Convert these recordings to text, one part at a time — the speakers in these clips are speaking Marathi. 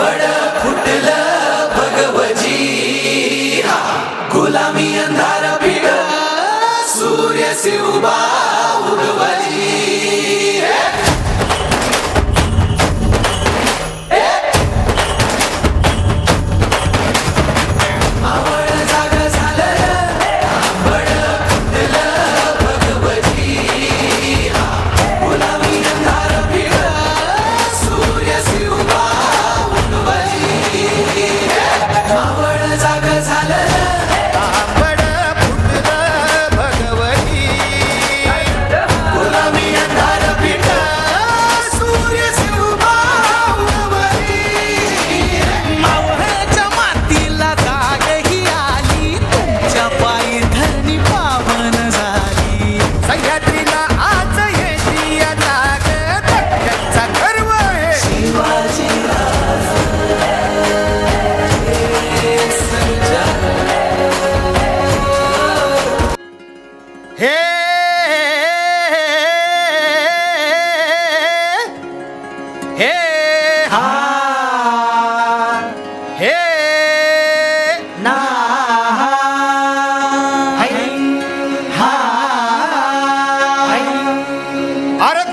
आंबड फुटलं भगवजी गुलामी अंधार पीड सूर्य शिवबा उगवली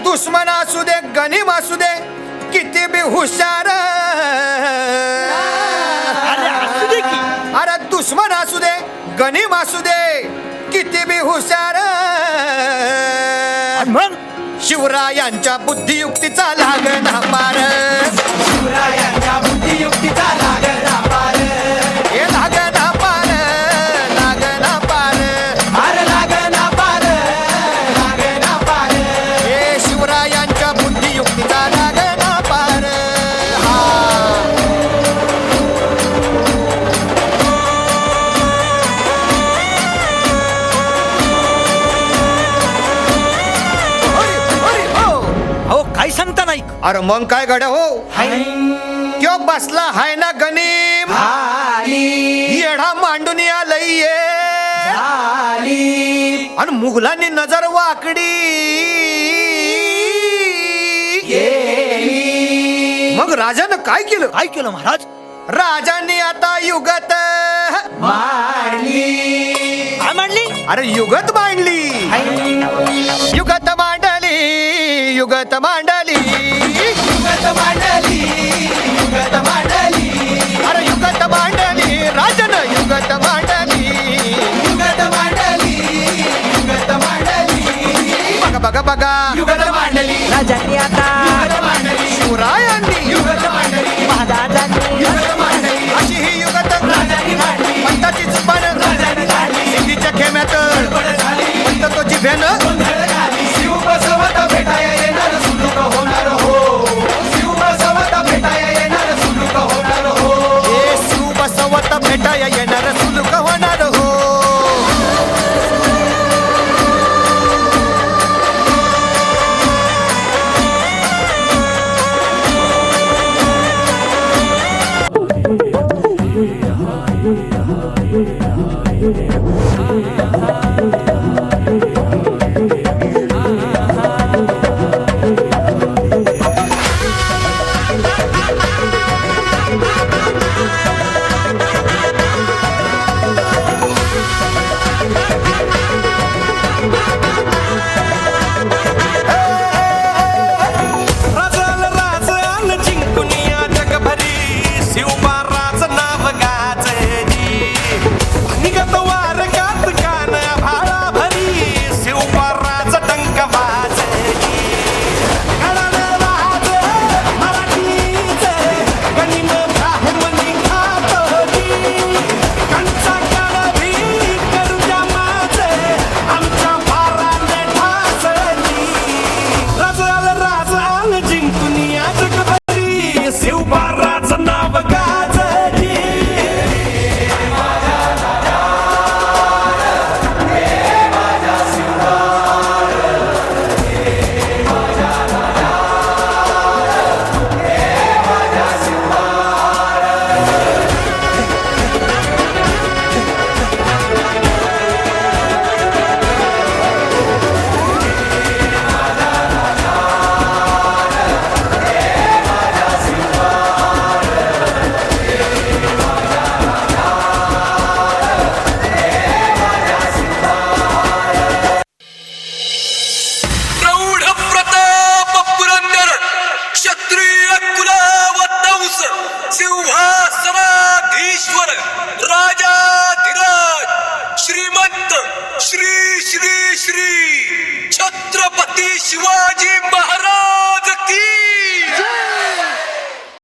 दुश्मन असू दे गनीम असू दे किती बी हुशार अरे दुश्मन असू दे गनीम असू दे किती बी हुशार मग शिवरायांच्या बुद्धियुक्तीचा लागना पार शिवरायांच्या बुद्धियुक्तीचा लागना पार हे लागना पार लागना पार अरे लागना पार लागना पार हे शिवरायांच्या बुद्धियुक्तीचा लागना पार काय सांगता नाही अरे मग काय गड्या हो क्यो बसला हाय ना गनीम येडा मांडून आलंय आणि मुघलांनी नजर वाकडी मग राजानं काय केलं महाराज राजांनी आता युगत काय मांडली अरे युगत मांडली युगत मांडली युगत मांडली युगत मांडली युगत मांडली अरे युगत मांडली राजन युगत मांडली युगत मांडली युगत मांडली बघा बघा बघा युगत मांडली राजांनी आता युगत मांडली शिवरायांनी युगत मांडली महाराजांनी युगत मांडली अशी ही युगत राजांनी मांडली पंताची जुबान राजांनी काढली सिद्धीच्या खेम्यात पंत तो जिभेनं शिव बसवत भेटाया येणार सुलूक होणार हो शिव बसवत भेटाया येणार सुलूक होणार हो हे शिव बसवत भेटाया येणार सुलूक होणार हो छत्रपती शिवाजी महाराज की